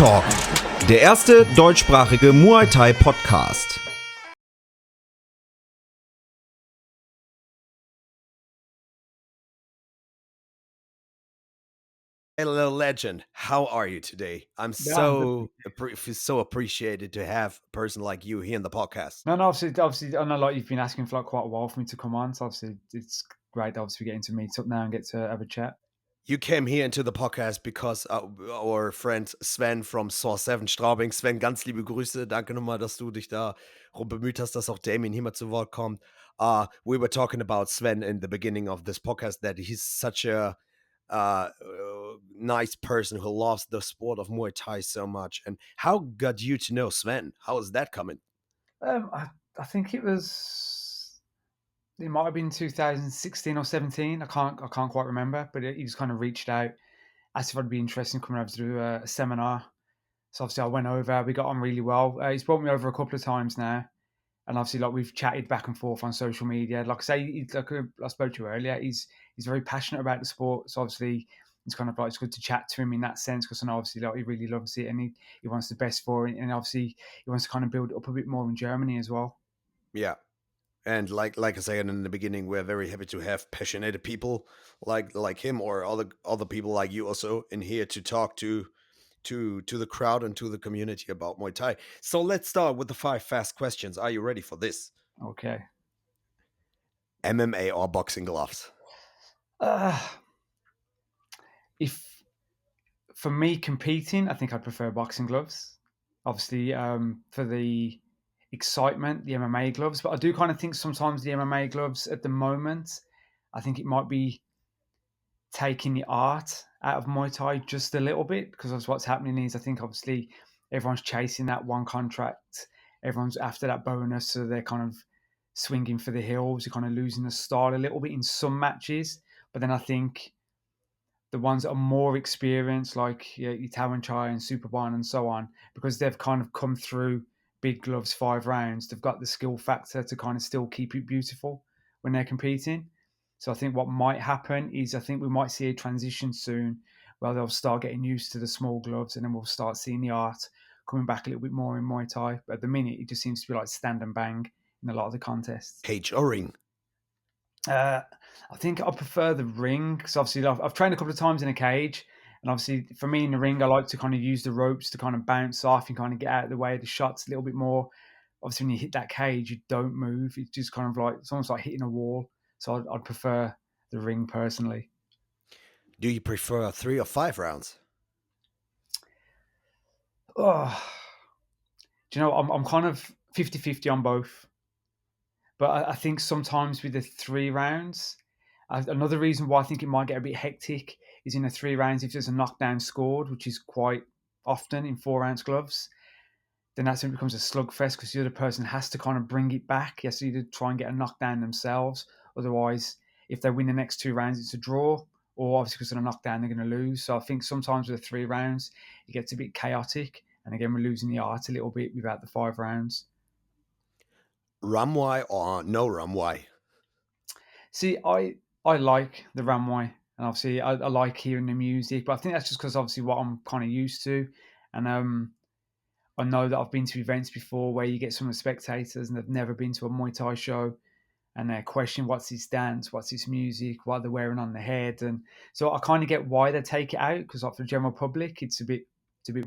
Teeptalk, der erste deutschsprachige Muay Thai Podcast. Hello, legend. How are you today? I'm Yeah, I'm good. so appreciated to have a person like you here in the podcast. No, obviously, I know like you've been asking for like quite a while for me to come on. So obviously, it's great. Obviously, getting to meet up now and get to have a chat. You came here into the podcast because our friend Sven from Source 7 Straubing. Sven, ganz liebe Grüße. Danke nochmal, dass du dich darum bemüht hast, dass auch Damien hier mal zu Wort kommt. We were talking about Sven in the beginning of this podcast, that he's such a nice person who loves the sport of Muay Thai so much. And how got you to know Sven? How is that coming? I think it might have been 2016 or 17. I can't quite remember, but he just kind of reached out, asked if I'd be interested in coming over to do a seminar. So obviously, I went over. We got on really well. He's brought me over a couple of times now. And obviously, like we've chatted back and forth on social media. Like I say, like I spoke to you earlier, he's very passionate about the sport. So obviously, it's kind of like it's good to chat to him in that sense because I know obviously like he really loves it and he wants the best for it, and obviously he wants to kind of build it up a bit more in Germany as well. Yeah. And like I said in the beginning, we're very happy to have passionate people like him or other people like you also in here to talk to the crowd and to the community about Muay Thai. So let's start with the 5 fast questions. Are you ready for this? Okay. MMA or boxing gloves? Uh, if for me competing, I think I'd prefer boxing gloves. Obviously, for the excitement, the MMA gloves. But I do kind of think sometimes the MMA gloves at the moment, I think it might be taking the art out of Muay Thai just a little bit because what's happening is I think obviously everyone's chasing that one contract, everyone's after that bonus, so they're kind of swinging for the hills. You're kind of losing the style a little bit in some matches, but then I think the ones that are more experienced, like your Tawan Chai and Superbon and so on, because they've kind of come through big gloves 5 rounds, they've got the skill factor to kind of still keep it beautiful when they're competing. So I think what might happen is I think we might see a transition soon where they'll start getting used to the small gloves and then we'll start seeing the art coming back a little bit more in Muay Thai. But at the minute, it just seems to be like stand and bang in a lot of the contests. Cage or ring? Uh, I think I prefer the ring because obviously I've trained a couple of times in a cage, and obviously for me in the ring, I like to kind of use the ropes to kind of bounce off and kind of get out of the way of the shots a little bit more. Obviously, when you hit that cage, you don't move. It's just kind of like it's almost like hitting a wall. So I'd prefer the ring personally. Do you prefer 3 or 5 rounds? Oh, do you know I'm kind of 50-50 on both. But I think sometimes with the 3 rounds, another reason why I think it might get a bit hectic is in the 3 rounds, if there's a knockdown scored, which is quite often in 4 ounce gloves, then that's when it becomes a slugfest because the other person has to kind of bring it back. He has to either try and get a knockdown themselves. Otherwise, if they win the next 2 rounds, it's a draw. Or obviously, because of a knockdown, they're going to lose. So I think sometimes with the 3 rounds, it gets a bit chaotic. And again, we're losing the art a little bit without the 5 rounds. Ramwai or no Ramwai? See, I like the Ramway, and obviously I like hearing the music, but I think that's just because obviously what I'm kind of used to, and I know that I've been to events before where you get some of the spectators and they've never been to a Muay Thai show, and they're questioning what's his dance, what's his music, what they're wearing on the head, and so I kind of get why they take it out because like for the general public, it's a bit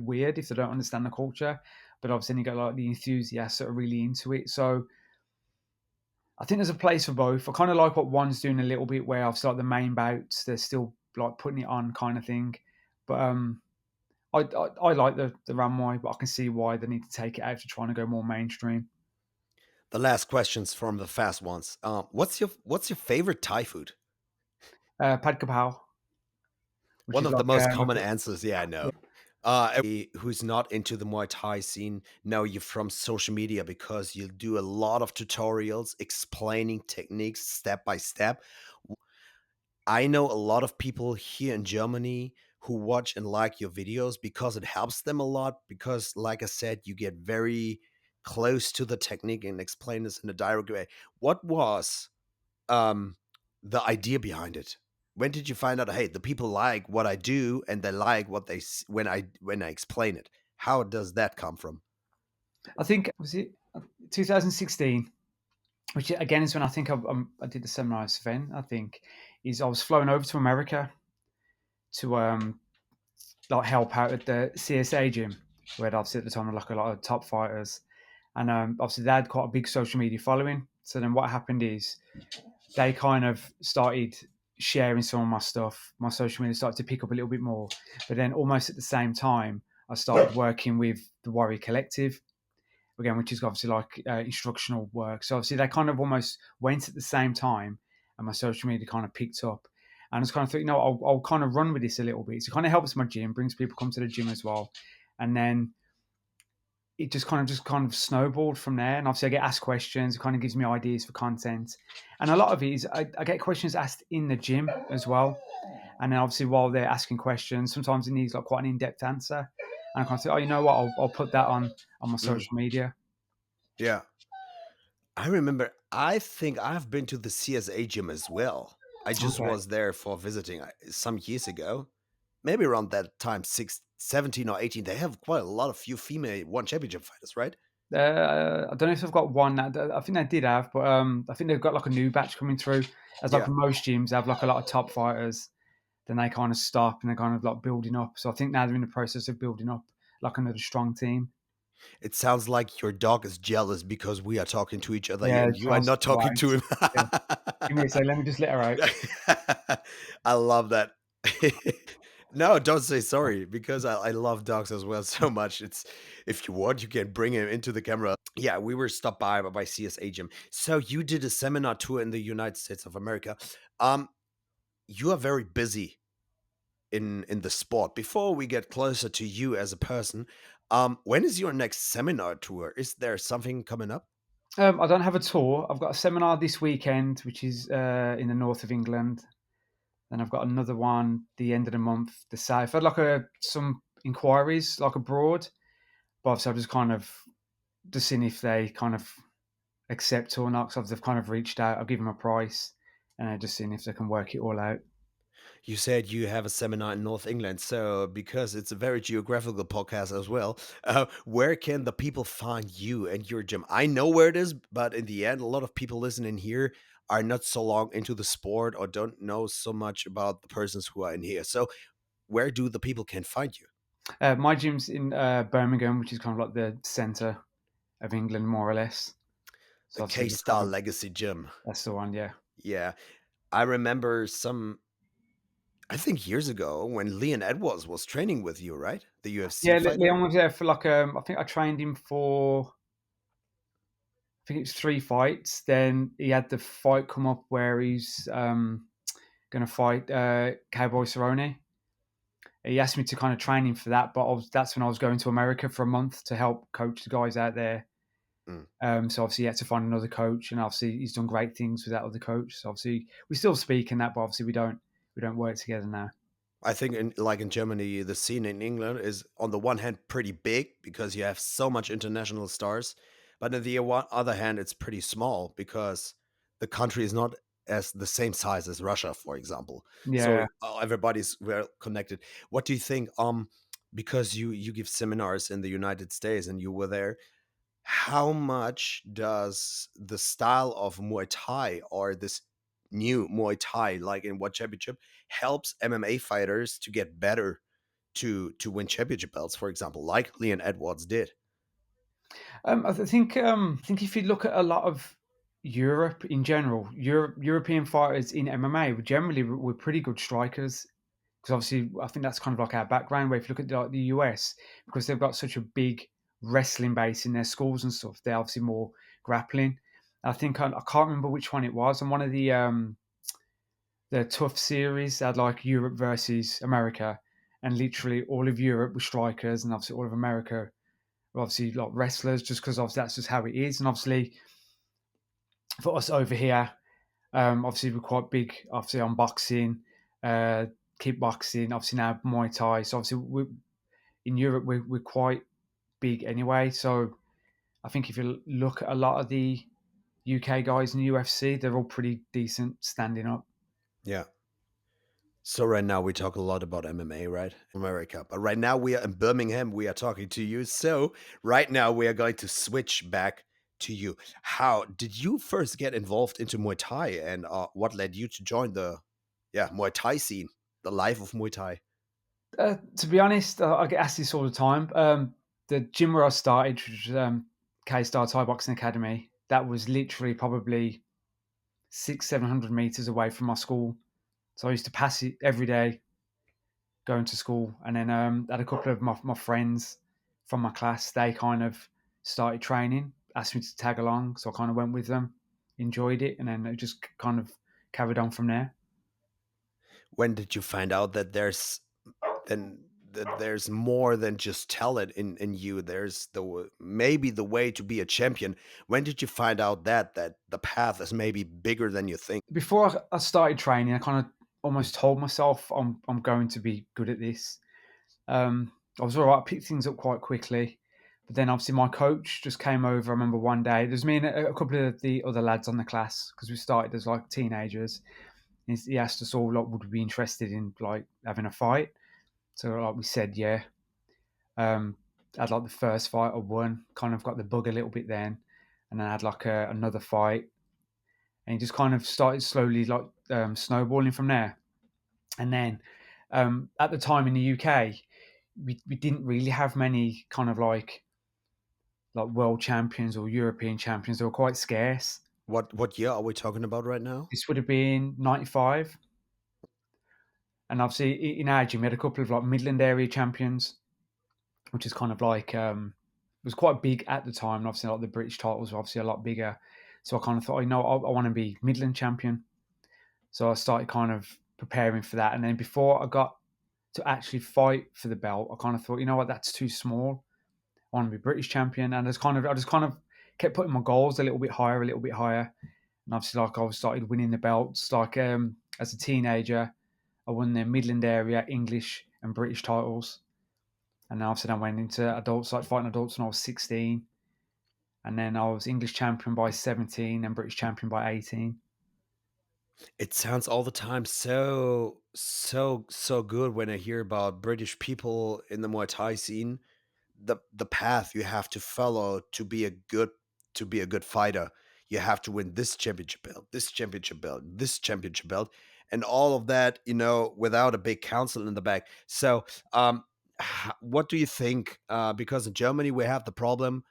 weird if they don't understand the culture, but obviously then you got like the enthusiasts that are really into it, so. I think there's a place for both. I kind of like what one's doing a little bit, where I've started the main bouts. They're still like putting it on, kind of thing. But I like the Ramway, but I can see why they need to take it out to trying to go more mainstream. The last questions from the fast ones. What's your favorite Thai food? Pad Kapow, which One is of the like most like common answers, yeah, I know. Everybody who's not into the Muay Thai scene know you from social media because you do a lot of tutorials explaining techniques step by step. I know a lot of people here in Germany who watch and like your videos because it helps them a lot. Because, like I said, you get very close to the technique and explain this in a direct way. What was um, the idea behind it? When did you find out? Hey, the people like what I do, and they like what when I explain it. How does that come from? I think was it 2016, which again is when I think I did the seminar event. I think is I was flown over to America to like help out at the CSA gym, where obviously at the time were like a lot of top fighters, and obviously they had quite a big social media following. So then what happened is they kind of started sharing some of my stuff. My social media started to pick up a little bit more, but then almost at the same time, I started working with the Warrior Collective again, which is obviously like instructional work. So obviously they kind of almost went at the same time, and my social media kind of picked up. And I was kind of thinking, no, I'll kind of run with this a little bit. So it kind of helps my gym, brings people come to the gym as well, and then it just kind of snowballed from there. And obviously I get asked questions. It kind of gives me ideas for content, and a lot of it is I get questions asked in the gym as well. And then obviously while they're asking questions, sometimes it needs like quite an in-depth answer. And I kind of say, oh, you know what? I'll put that on my Mm, social media. yeah. I remember, I think I've been to the CSA gym as well. I just Okay. was there for visiting some years ago. Maybe around that time, 17 or 18. They have quite a lot of few female one championship fighters, right? I don't know if I've got one. I think they did have, but I think they've got like a new batch coming through. As like Yeah. most gyms have like a lot of top fighters, then they kind of stop and they're kind of like building up. So I think now they're in the process of building up like another strong team. It sounds like your dog is jealous because we are talking to each other Yeah, and it you are sounds not talking right. to him. Yeah. Give me a second. Let me just let her out. I love that. No, don't say sorry because I love dogs as well so much. It's if you want, you can bring him into the camera. Yeah, we were stopped by CSA Gym. So you did a seminar tour in the United States of America. Um, you are very busy in the sport. Before we get closer to you as a person, when is your next seminar tour? Is there something coming up? I don't have a tour. I've got a seminar this weekend, which is in the north of England. Then I've got another one the end of the month, the south. I had like some inquiries like abroad, but obviously I've just kind of just seeing if they kind of accept or not. Because they've kind of reached out. I'll give them a price, and I just seeing if they can work it all out. You said you have a seminar in North England, so because it's a very geographical podcast as well, where can the people find you and your gym? I know where it is, but in the end, a lot of people listening here are not so long into the sport or don't know so much about the persons who are in here. So, where do the people can find you? My gym's in Birmingham, which is kind of like the centre of England, more or less. The So obviously, K just kind Star of Legacy Gym. that's the one. Yeah, Yeah, I remember I think years ago when Leon Edwards was training with you, right? The UFC yeah. fighter. Leon was there for like I think I trained him for I think it was 3 fights. Then he had the fight come up where he's going to fight Cowboy Cerrone. He asked me to kind of train him for that, but that's when I was going to America for a month to help coach the guys out there. Mm. So obviously he had to find another coach, and obviously he's done great things with that other coach. So obviously we still speak in that, but obviously we don't work together now. I think in Germany, the scene in England is on the one hand pretty big because you have so much international stars, but on the other hand, it's pretty small because the country is not as the same size as Russia, for example. Yeah, So everybody's well connected. What do you think? Because you give seminars in the United States and you were there, how much does the style of Muay Thai or this new Muay Thai, like in what championship, helps MMA fighters to get better to win championship belts, for example, like Leon Edwards did? I think if you look at a lot of Europe in general, European fighters in MMA we're pretty good strikers. Because obviously I think that's kind of like our background. Where if you look at like the US, because they've got such a big wrestling base in their schools and stuff, they're obviously more grappling. I think I can't remember which one it was. On one of the tough series, they had like Europe versus America, and literally all of Europe were strikers, and obviously all of America were obviously like wrestlers, just because obviously that's just how it is. And obviously for us over here, obviously we're quite big, obviously on boxing, uh, kickboxing, obviously now Muay Thai. So obviously in Europe we're quite big anyway. So I think if you look at a lot of the UK guys in the UFC, they're all pretty decent standing up. Yeah. So right now we talk a lot about MMA, right? America. But right now we are in Birmingham. We are talking to you. So right now we are going to switch back to you. How did you first get involved into Muay Thai, and what led you to join the Muay Thai scene, the life of Muay Thai? To be honest, I get asked this all the time. The gym where I started, which was K-Star Thai Boxing Academy, that was literally probably 700 meters away from my school. So I used to pass it every day going to school. And then had a couple of my friends from my class, they kind of started training, asked me to tag along. So I kind of went with them, enjoyed it, and then it just kind of carried on from there. When did you find out that there's more than just talent in you? There's maybe the way to be a champion. When did you find out that the path is maybe bigger than you think? Before I started training, I kind of almost told myself I'm going to be good at this. I was all right. I picked things up quite quickly. But then obviously my coach just came over. I remember one day, there's me and a couple of the other lads on the class because we started as like teenagers. He asked us all, like, would we be interested in like having a fight? So like we said, yeah. I had like the first fight I won, kind of got the bug a little bit then. And then I had like another fight. And he just kind of started slowly like snowballing from there. And then at the time in the UK, we didn't really have many kind of like world champions or European champions. They were quite scarce. What year are we talking about right now? This would have been 95. And obviously in our gym, we had a couple of like Midland area champions, which is kind of like, was quite big at the time. And obviously like the British titles were obviously a lot bigger. So I kind of thought, I want to be Midland champion. So I started kind of preparing for that. And then before I got to actually fight for the belt, I kind of thought, what, that's too small. I want to be British champion. And I just kind of kept putting my goals a little bit higher, a little bit higher. And obviously, like I started winning the belts. Like as a teenager, I won the Midland area English and British titles. And then obviously I went into adults, like fighting adults when I was 16. And then I was English champion by 17 and British champion by 18. It sounds all the time so good when I hear about British people in the Muay Thai scene. The path you have to follow to be a good fighter. You have to win this championship belt, this championship belt, this championship belt, and all of that, without a big council in the back. So, what do you think? Because in Germany we have the problem,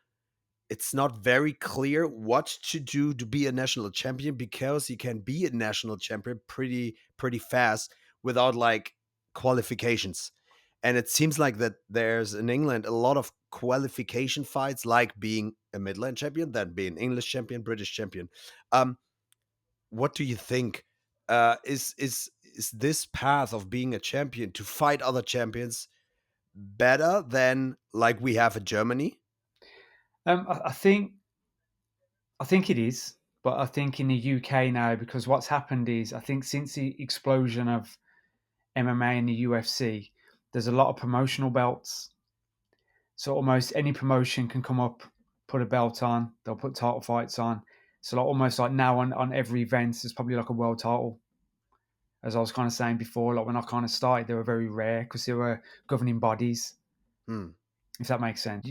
it's not very clear what to do to be a national champion, because you can be a national champion pretty fast without like qualifications. And it seems like that there's in England a lot of qualification fights, like being a Midland champion, then being English champion, British champion. um what do you think? Is this path of being a champion to fight other champions better than like we have in Germany? I think it is, but I think in the UK now, because what's happened is I think since the explosion of MMA and the UFC, there's a lot of promotional belts. So almost any promotion can come up, put a belt on, they'll put title fights on. So like almost like now on every event, there's probably like a world title. As I was kind of saying before, like when I kind of started, they were very rare because they were governing bodies, Hmm. if that makes sense.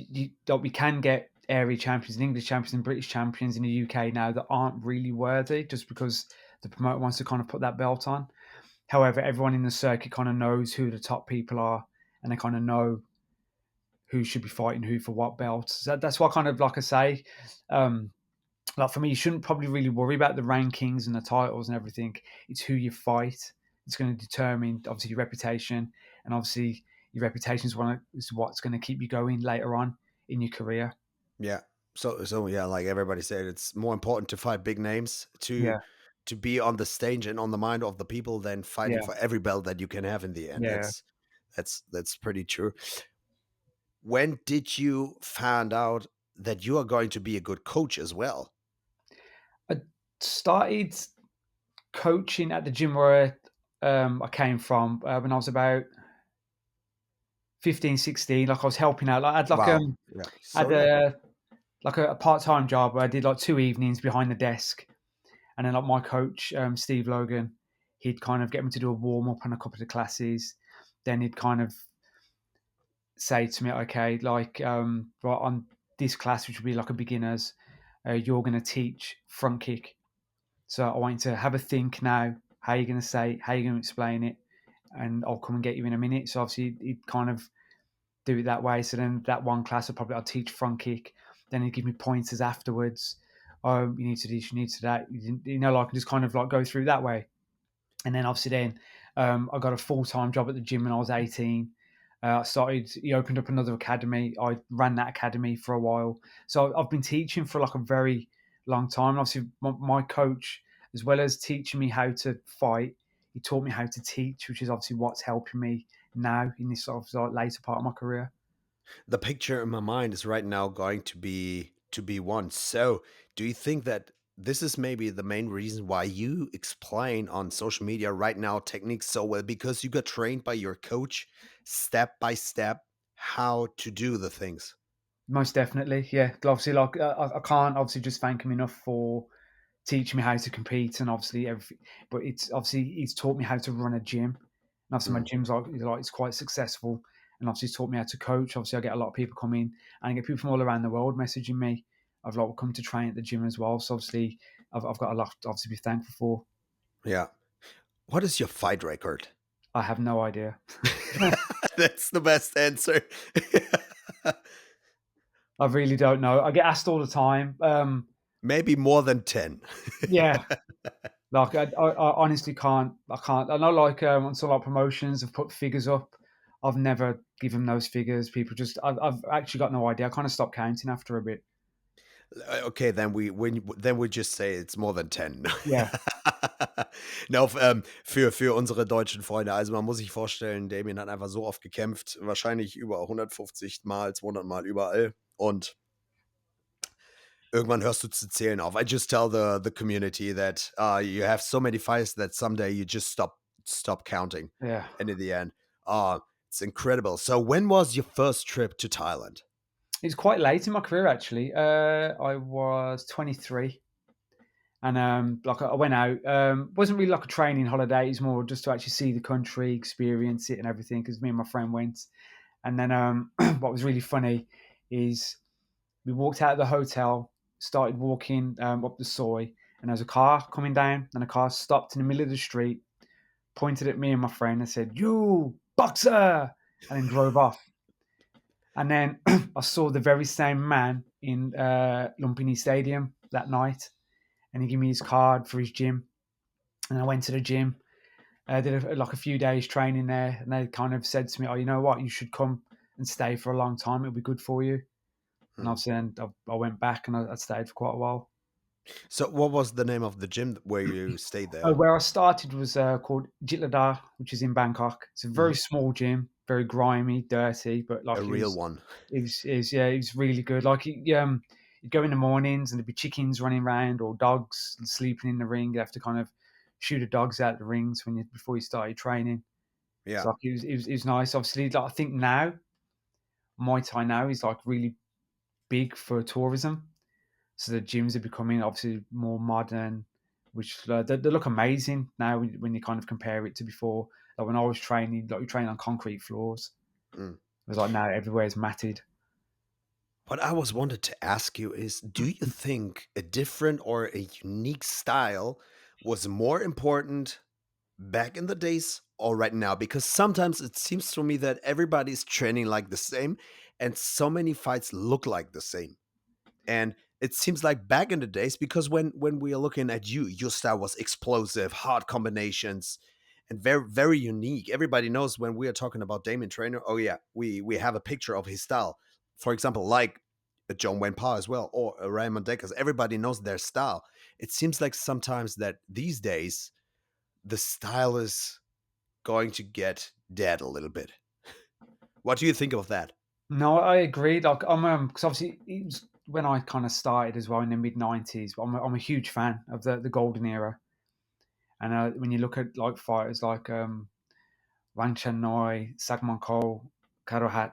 Like we can get area champions and English champions and British champions in the UK now that aren't really worthy just because the promoter wants to kind of put that belt on. However, everyone in the circuit kind of knows who the top people are and they kind of know who should be fighting who for what belt. So that's why kind of like I say, um, like for me, you shouldn't probably really worry about the rankings and the titles and everything. It's who you fight. It's going to determine obviously your reputation, and obviously your reputation is what's going to keep you going later on in your career. Yeah. So yeah, like everybody said, it's more important to fight big names, Yeah, to be on the stage and on the mind of the people, than fighting yeah, for every belt that you can have in the end. yeah. That's pretty true. When did you find out that you are going to be a good coach as well? I started coaching at the gym where I came from when I was about 15, 16. Like I was helping out. Like I had like Wow. Yeah. had So young. a part time job where I did like 2 evenings behind the desk. And then like my coach, Steve Logan, he'd kind of get me to do a warm up on a couple of classes. Then he'd kind of say to me, okay, like, right on this class, which would be like a beginner's, you're going to teach front kick. So I want you to have a think now. How you're going to say it, how you're going to explain it, and I'll come and get you in a minute. So obviously, he'd kind of do it that way. So then that one class, I'll teach front kick. Then he'd give me pointers afterwards. Oh, you need to do this, you need to that. Like, I can just kind of like go through that way. And then obviously I got a full-time job at the gym when I was 18. He opened up another academy. I ran that academy for a while. So I've been teaching for like a very long time. And obviously my coach, as well as teaching me how to fight, he taught me how to teach, which is obviously what's helping me now in this sort of like later part of my career. The picture in my mind is right now going to be one. So, do you think that this is maybe the main reason why you explain on social media right now techniques so well because you got trained by your coach step by step how to do the things? Most definitely, yeah. Obviously, like I can't obviously just thank him enough for teaching me how to compete and obviously everything. But it's obviously he's taught me how to run a gym. And obviously my Mm, gym's like it's quite successful. And obviously he's taught me how to coach. Obviously I get a lot of people come in and I get people from all around the world messaging me. I've like come to train at the gym as well. So obviously I've got a lot to obviously be thankful for. yeah. What is your fight record? I have no idea. That's the best answer. I really don't know. I get asked all the time. Maybe more than 10. Yeah, like I honestly can't. I can't. I know like on some like promotions have put figures up. I've never given those figures. People just I've actually got no idea. I kind of stopped counting after a bit. Okay, then we just say it's more than 10. Yeah, Na, für unsere deutschen Freunde, also, man muss sich vorstellen, Damien hat einfach so oft gekämpft, wahrscheinlich über 150 Mal, 200 Mal überall und irgendwann hörst du zu zählen auf. I just tell the community that, you have so many fights that someday you just stop counting, yeah. and in the end, uh, it's incredible. So when was your first trip to Thailand? It's quite late in my career actually. I was 23, and like I went out. Wasn't really like a training holiday. It's more just to actually see the country, experience it, and everything. Because me and my friend went, and then what was really funny is we walked out of the hotel, started walking up the soy, and there was a car coming down, and a car stopped in the middle of the street, pointed at me and my friend, and said, "You boxer," and then drove off. And then I saw the very same man in Lumpini Stadium that night, and he gave me his card for his gym, and I went to the gym. I did like a few days training there, and they kind of said to me, "Oh, you know what? You should come and stay for a long time. It'll be good for you." And Hmm. obviously, then I went back and I stayed for quite a while. So what was the name of the gym where you stayed there? Where I started was called Jitladar, which is in Bangkok. It's a very Mhm. small gym, very grimy, dirty, but A like real one. yeah, it was really good. Like you'd go in the mornings and there'd be chickens running around or dogs sleeping in the ring. You have to kind of shoot the dogs out the rings before you started training. Yeah. So like it was nice. Obviously, like, I think now Muay Thai now is like really big for tourism. So the gyms are becoming obviously more modern, which they look amazing now when you kind of compare it to before. Like when I was training, like we trained on concrete floors. Mm. It was like now everywhere is matted. What I was wanted to ask you is, do you think a different or a unique style was more important back in the days or right now? Because sometimes it seems to me that everybody's training like the same and so many fights look like the same. And it seems like back in the days, because when we are looking at you, your style was explosive, hard combinations, and very very unique. Everybody knows when we are talking about Damien Trainor. Oh yeah, we have a picture of his style. For example, like a John Wayne Parr as well, or a Raymond Deckers. Everybody knows their style. It seems like sometimes that these days the style is going to get dead a little bit. What do you think of that? No, I agree. Like I'm because obviously it was when I kind of started as well in the mid 90s. But I'm a huge fan of the golden era. And when you look at like fighters like Wang Chen Noi, Sagmon Cole, Karohat,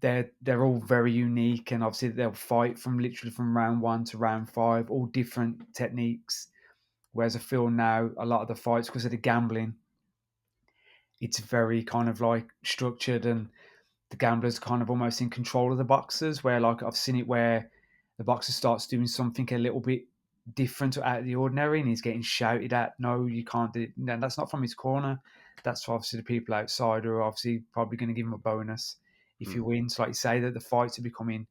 they're all very unique, and obviously they'll fight from literally from round one to round five, all different techniques, Whereas I feel now a lot of the fights, because of the gambling, it's very kind of like structured, and the gamblers kind of almost in control of the boxers. Where like I've seen it where the boxer starts doing something a little bit different or out of the ordinary, and he's getting shouted at. No, you can't do it. And that's not from his corner. That's obviously the people outside who are obviously probably going to give him a bonus if he Mm. wins. Like you say, that the fights are becoming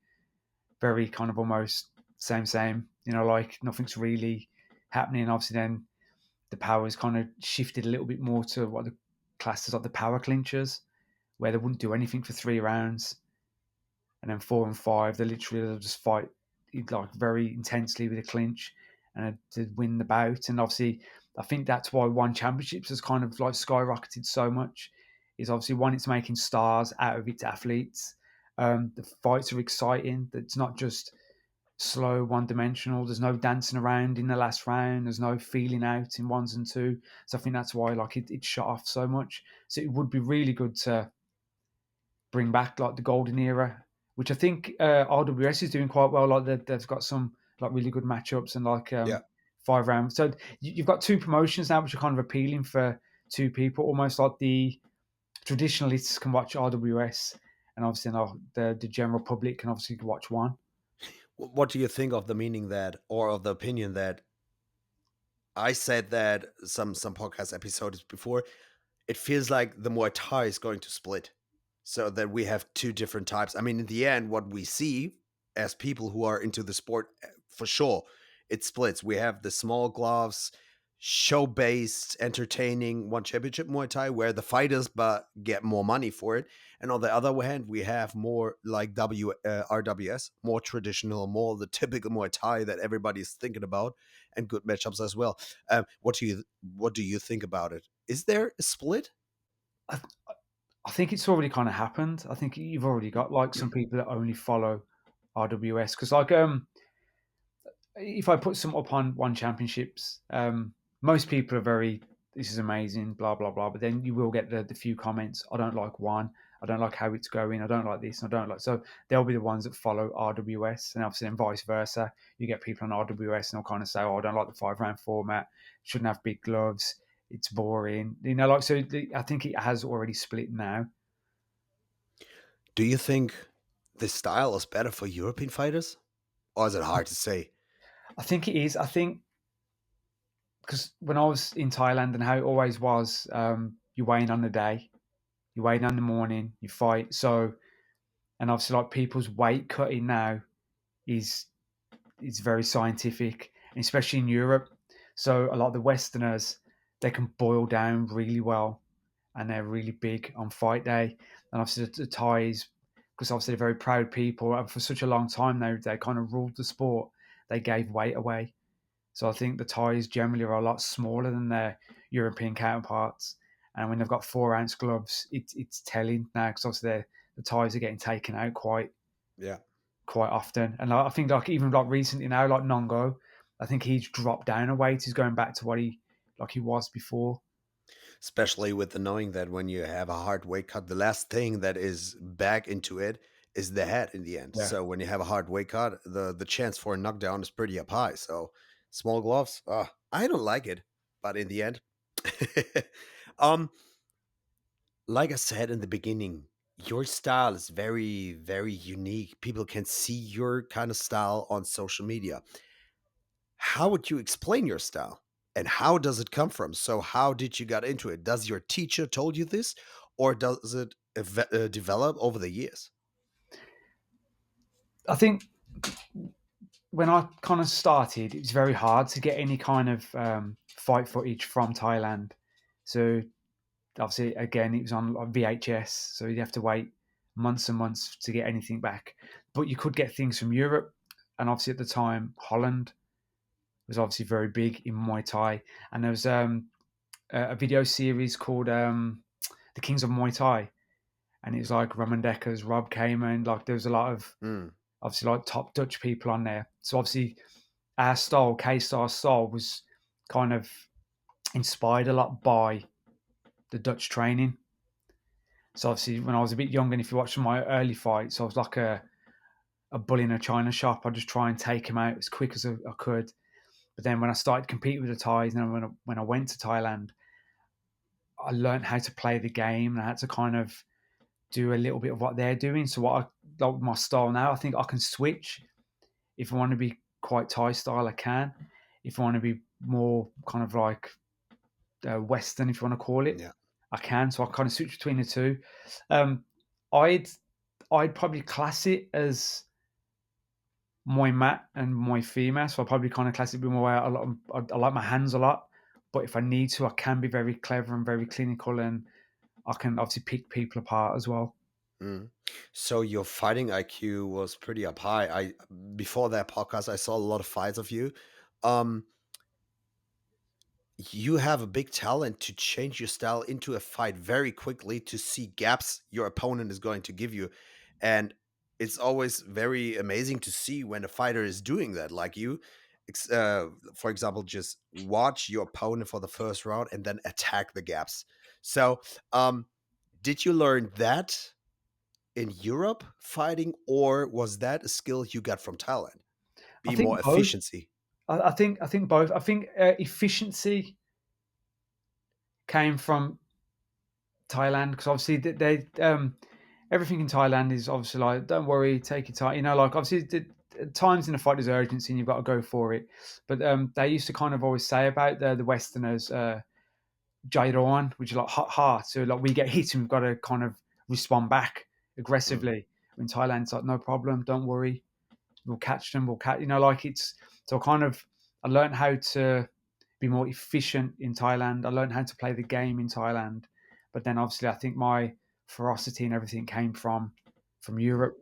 very kind of almost same. Like nothing's really happening. Obviously, then the power's kind of shifted a little bit more to what the classes like the power clinchers, where they wouldn't do anything for 3 rounds, and then 4 and 5, they'll just fight like very intensely with a clinch and to win the bout. And obviously, I think that's why one championships has kind of like skyrocketed so much. Is obviously one, it's making stars out of its athletes. The fights are exciting. It's not just slow, one dimensional. There's no dancing around in the last round. There's no feeling out in ones and two. So I think that's why like it shot off so much. So it would be really good to bring back like the golden era, which I think RWS is doing quite well. Like they've got some like really good matchups and like Yeah. 5 rounds. So you've got two promotions now, which are kind of appealing for two people, almost like the traditionalists can watch RWS, and obviously now the general public can obviously watch one. What do you think of the meaning that, or of the opinion that I said that some podcast episodes before? It feels like the Muay Thai is going to split, so that we have two different types. I mean, in the end, what we see as people who are into the sport, for sure, it splits. We have the small gloves, show based, entertaining one championship Muay Thai where the fighters but get more money for it, and on the other hand, we have more like RWS, more traditional, more the typical Muay Thai that everybody's thinking about, and good matchups as well. What do you think about it? Is there a split? I, I think it's already kind of happened. I think you've already got like some people that only follow RWS because like if I put some up on one championships, most people are very, this is amazing, blah blah blah. But then you will get the few comments. I don't like one. I don't like how it's going. I don't like this. I don't like. So they'll be the ones that follow RWS, and obviously, then vice versa. You get people on RWS, and they'll kind of say, "Oh, I don't like the 5 round format. Shouldn't have big gloves. It's boring." Like so. I think it has already split now. Do you think this style is better for European fighters? Or is it hard to say? I think it is. I think because when I was in Thailand and how it always was, you weigh in on the day, you weigh in on the morning, you fight. So, and obviously, like people's weight cutting now is very scientific, and especially in Europe. So, a lot of the Westerners they can boil down really well, and they're really big on fight day. And obviously, the Thais, because obviously they're very proud people, and for such a long time they kind of ruled the sport. They gave weight away. So I think the Thais generally are a lot smaller than their European counterparts. And when they've got 4 ounce gloves, it's telling now because obviously the Thais are getting taken out Yeah. quite often. And I think like even like recently now, like Nongo, I think he's dropped down a weight. He's going back to what he was before. Especially with the knowing that when you have a hard weight cut, the last thing that is back into it is the head in the end. Yeah. So when you have a hard weight cut, the chance for a knockdown is pretty up high. So small gloves, I don't like it, but in the end, um, like I said in the beginning, your style is very, very unique. People can see your kind of style on social media. How would you explain your style, and how does it come from? So how did you got into it? Does your teacher told you this, or does it develop over the years? I think when I kind of started, it was very hard to get any kind of fight footage from Thailand. So obviously, again, it was on like VHS, so you'd have to wait months and months to get anything back. But you could get things from Europe, and obviously at the time, Holland was obviously very big in Muay Thai, and there was a video series called "The Kings of Muay Thai," and it was like Roman Deckers, Rob Kamen, like there was a lot of Mm, obviously like top Dutch people on there. So obviously our style, K Star style, was kind of inspired a lot by the Dutch training. So obviously, when I was a bit younger, and if you watch my early fights, I was like a bull in a china shop. I'd just try and take him out as quick as I could. But then when I started competing with the Thais, and then when I went to Thailand, I learned how to play the game, and I had to kind of do a little bit of what they're doing. So what I like my style now, I think I can switch. If I want to be quite Thai style, I can. If I want to be more kind of like Western, if you want to call it, Yeah. I can. So I kind of switch between the two. Um, I'd I'd probably class it as Muay mat and Muay female. So I probably kind of class it with my way. I like my hands a lot, but if I need to, I can be very clever and very clinical, and I can obviously pick people apart as well. Mm. So your fighting IQ was pretty up high. I Before that podcast, I saw a lot of fights of you. Um, you have a big talent to change your style into a fight very quickly to see gaps your opponent is going to give you. And it's always very amazing to see when a fighter is doing that. Like you, for example, just watch your opponent for the first round and then attack the gaps. So, did you learn that in Europe fighting, or was that a skill you got from Thailand? I Be more think both. efficiency. I think both. I think efficiency came from Thailand because obviously everything in Thailand is obviously like, don't worry, take your time. Like obviously at times in the fight there's urgency and you've got to go for it. But they used to kind of always say about the Westerners, Jairon, which is like hot heart. So like we get hit and we've got to kind of respond back Mm, aggressively. In Thailand, it's like no problem, don't worry, we'll catch them. We'll catch. Like it's so kind of. I learned how to be more efficient in Thailand. I learned how to play the game in Thailand, but then obviously I think my ferocity and everything came from mm. Europe.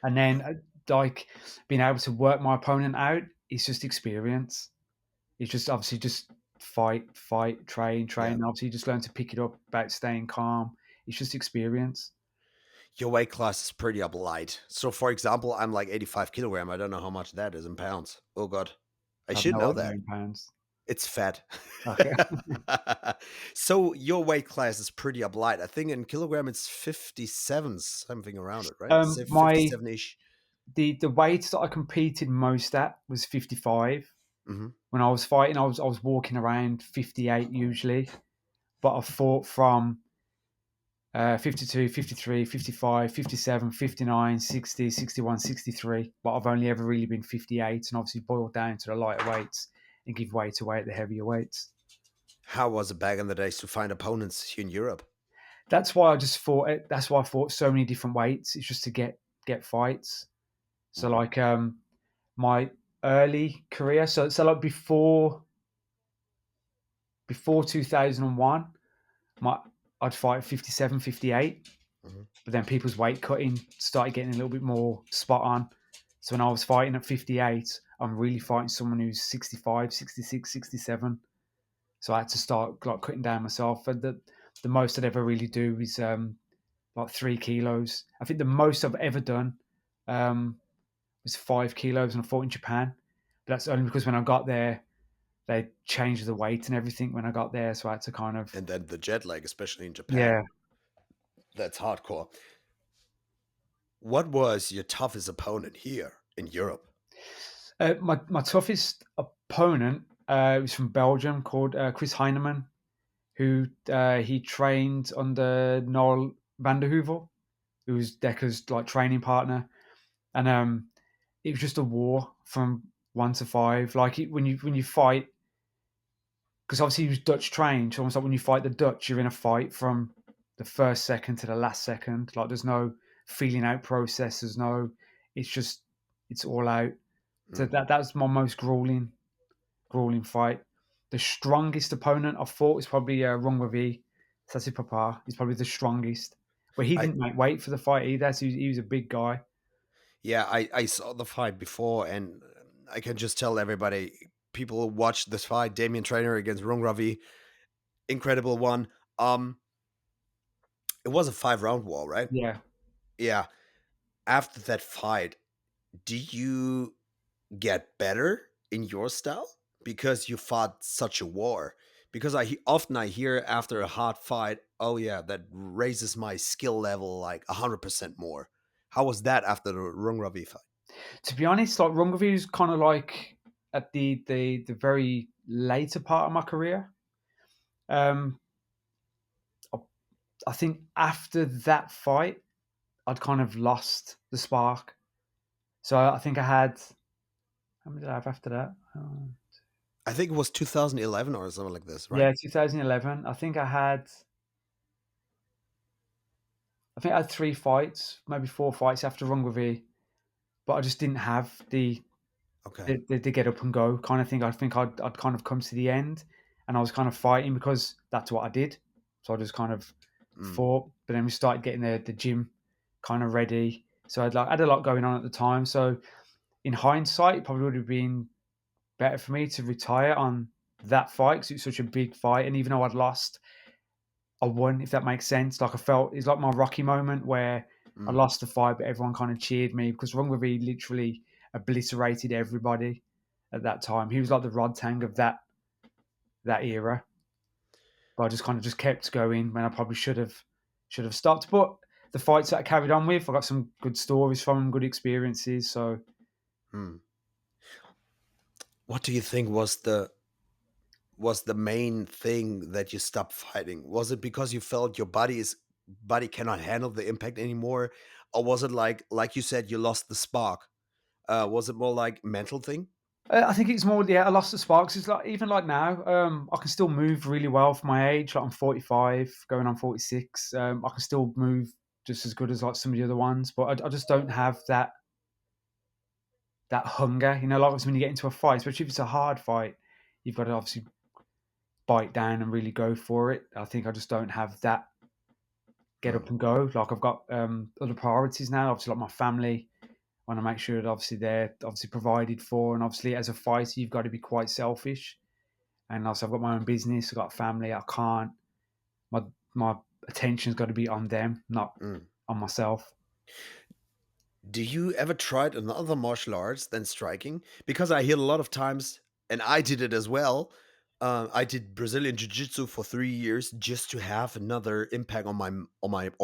And then like being able to work my opponent out is just experience. It's just obviously just fight, train, Yeah. train. Obviously, you just learn to pick it up about staying calm. It's just experience. Your weight class is pretty up light. So, for example, I'm like 85 kilogram. I don't know how much that is in pounds. Oh God, I I have should no know idea that. in pounds. It's fat. Okay. So your weight class is pretty up light. I think in kilogram it's 57, something around it, right? Say My 57 ish. the weight that I competed most at was 55. Hmm. When I was fighting, I was walking around 58 usually, but I fought from 52, 53, 55, 57, 59, 60, 61, 63. But I've only ever really been 58 and obviously boiled down to the lighter weights and give weight away at the heavier weights. How was it back in the days to find opponents here in Europe? That's why I just fought it. That's why I fought so many different weights. It's just to get fights. So Mm, like my early career, so like before 2001, my I'd fight 57, 58. mhm. But then people's weight cutting started getting a little bit more spot on. So when I was fighting at 58, I'm really fighting someone who's 65, 66, 67. So I had to start like cutting down myself. And the most I'd ever really do is like 3 kilos. I think the most I've ever done um, was 5 kilos, and I fought in Japan. But that's only because when I got there, they changed the weight and everything when I got there. So I had to kind of, And then the jet lag, especially in yeah. Japan. That's hardcore. What was your toughest opponent here in Europe? My toughest opponent was from Belgium called Chris Heinemann, who he trained under Noel van der Heuvel, who was Decker's like training partner, and it was just a war from 1 to 5. Like when you fight, because obviously he was Dutch trained, so almost like when you fight the Dutch, you're in a fight from the first second to the last second. Like there's no feeling out process. There's no. It's just it's all out. So Mm. that was my most grueling fight. The strongest opponent I've fought is probably Rung Ravi. Sasi Papa. He's probably the strongest. But he I didn't make weight for the fight either, so he was a big guy. Yeah, I saw the fight before, and I can just tell everybody, people watch this fight, Damien Trainor against Rung Ravi, incredible one. Um, it was a 5 round war, right? Yeah. Yeah. After that fight, do you get better in your style because you fought such a war? Because often I hear after a hard fight, oh yeah, that raises my skill level like 100% more. How was that after the Rung Ravi fight? To be honest, like Rung Ravi was kind of like at the very later part of my career. Um, I, I think after that fight, I'd kind of lost the spark. So I think I had, how many did I have after that? I think it was 2011 or something like this, right? Yeah, 2011. I think I had 3 fights, maybe 4 fights after Rungweed, but I just didn't have Okay. the get up and go kind of thing. I think I'd kind of come to the end, and I was kind of fighting because that's what I did. So I just kind of Mm, fought, but then we started getting the gym kind of ready. So had a lot going on at the time. So in hindsight, it probably would have been better for me to retire on that fight because it was such a big fight, and even though I'd lost, I won, if that makes sense. Like I felt it's like my Rocky moment where I mm, lost the fight, but everyone kind of cheered me because Rungweed literally obliterated everybody at that time. He was like the Rod Tang of that era. But I just kind of just kept going when I probably should have stopped. But the fights that I carried on with, I got some good stories from them, good experiences. So mm. What do you think was the main thing that you stopped fighting? Was it because you felt your body cannot handle the impact anymore, or was it like you said you lost the spark? Was it more like mental thing? I think it's more, yeah, I lost the sparks. It's like even like now, I can still move really well for my age. Like I'm 45, going on 46. I can still move just as good as like some of the other ones, but I just don't have that hunger. Like obviously when you get into a fight, especially if it's a hard fight, you've got to obviously bite down and really go for it. I think I just don't have that get Mm, up and go. Like I've got other priorities now. Obviously, like my family. I want to make sure that obviously they're obviously provided for, and obviously as a fighter, you've got to be quite selfish. And also, I've got my own business. I've got a family. I can't. My attention's got to be on them, not mm. on myself. Do you ever tried another martial arts than striking? Because I hear a lot of times, and I did it as well. I did Brazilian jiu-jitsu for 3 years just to have another impact on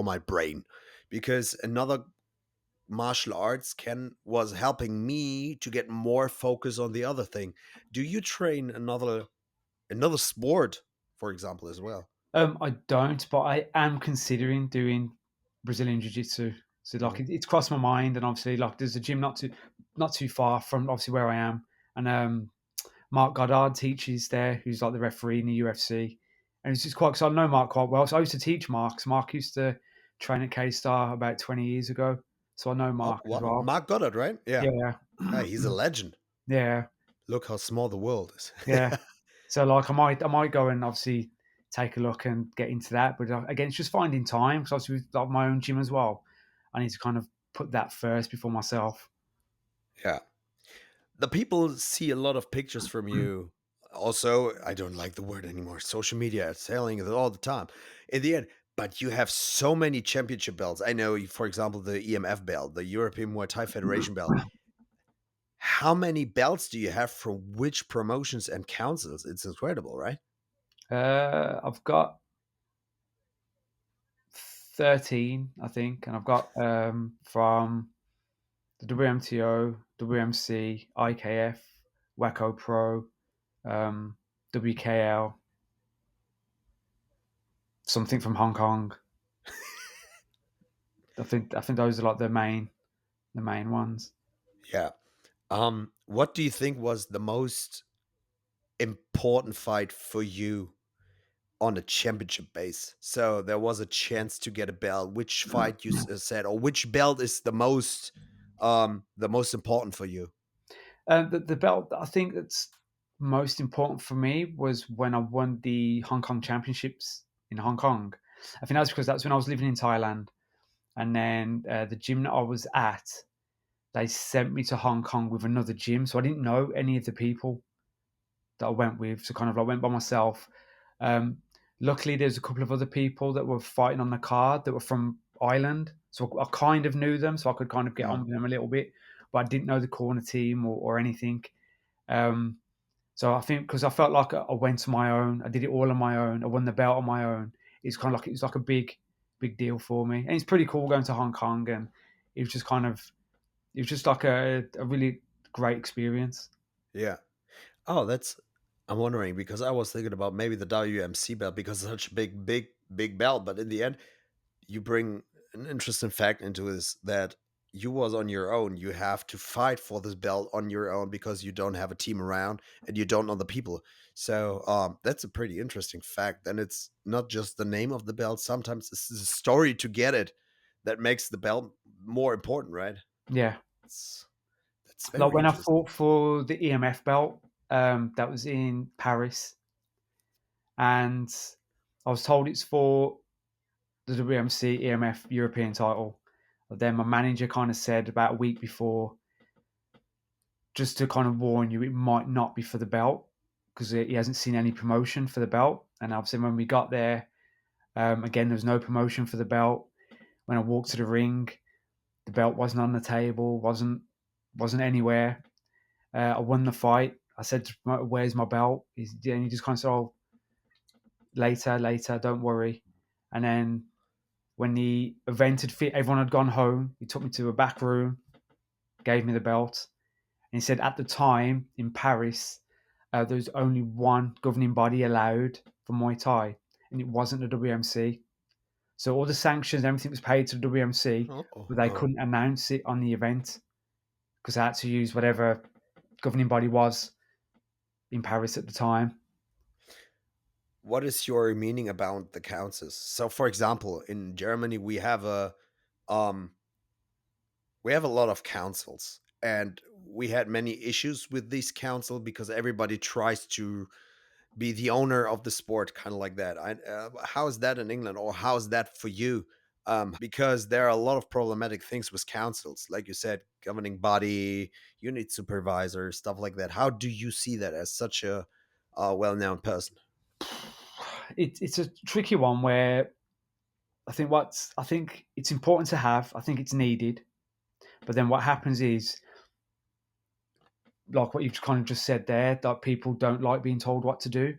my brain, because another martial arts can was helping me to get more focus on the other thing. Do you train another sport, for example, as well? I don't, but I am considering doing Brazilian Jiu Jitsu. So like Mhm. it's crossed my mind, and obviously like there's a gym not too far from obviously where I am, and Mark Goddard teaches there, who's like the referee in the UFC, and it's just quite because I know Mark quite well. So I used to teach Mark. So Mark used to train at K Star about 20 years ago, so I know Oh, Mark as wow, well. Mark Goddard, right? Yeah. Yeah, Yeah, he's a legend. yeah, Look how small the world is. yeah. So like I might go and obviously take a look and get into that, but again, it's just finding time because obviously with like my own gym as well, I need to kind of put that first before myself. Yeah. The people see a lot of pictures from you. Also, I don't like the word anymore. Social media is selling it all the time. In the end, but you have so many championship belts. I know, for example, the EMF belt, the European Muay Thai Federation belt. How many belts do you have from which promotions and councils? It's incredible, right? I've got 13, I think, and I've got from the WMTO, WMC, IKF, Waco Pro, um, WKL, something from Hong Kong. I think those are like the main ones. Yeah. What do you think was the most important fight for you on a championship base? So there was a chance to get a belt. Which fight you said, or which belt is the most important for you? The belt that I think that's most important for me was when I won the Hong Kong Championships in Hong Kong. I think that's because that's when I was living in Thailand, and then the gym that I was at, they sent me to Hong Kong with another gym, so I didn't know any of the people that I went with. So kind of like went by myself. Um, Luckily, there's a couple of other people that were fighting on the card that were from Ireland, so I kind of knew them, so I could kind of get on Mm, with them a little bit, but I didn't know the corner team or anything. Um, so I think because I felt like I went on my own, I did it all on my own, I won the belt on my own. It's kind of like it was like a big deal for me, and it's pretty cool going to Hong Kong, and it was just like a really great experience. yeah. Oh, that's I'm wondering because I was thinking about maybe the WMC belt because it's such a big belt, but in the end, you bring an interesting fact into this that you was on your own. You have to fight for this belt on your own because you don't have a team around and you don't know the people. So that's a pretty interesting fact. And it's not just the name of the belt. Sometimes it's the story to get it that makes the belt more important, right? Yeah. It's, that's Like very when I interesting. fought for the EMF belt, that was in Paris, and I was told it's for the WMC EMF European title. But then my manager kind of said about a week before, just to kind of warn you, it might not be for the belt because he hasn't seen any promotion for the belt. And obviously, when we got there, again, there was no promotion for the belt. When I walked to the ring, the belt wasn't on the table, wasn't anywhere. I won the fight. I said, "Where's my belt?" And he just kind of said, "Oh, later, later, don't worry." And then when the event had fit, everyone had gone home. He took me to a back room, gave me the belt, and he said at the time in Paris, there was only one governing body allowed for Muay Thai, and it wasn't the WMC. So all the sanctions, everything was paid to the WMC, Oh, but they oh. couldn't announce it on the event because they had to use whatever governing body was in Paris at the time. What is your meaning about the councils? So, for example, in Germany, um, we have a lot of councils, and we had many issues with these council because everybody tries to be the owner of the sport, kind of like that. How is that in England, or how is that for you? Because there are a lot of problematic things with councils, like you said, governing body, unit supervisor, stuff like that. How do you see that as such a well-known person? It's a tricky one where I think it's important to have. I think it's needed, but then what happens is like what you've kind of just said there, that people don't like being told what to do.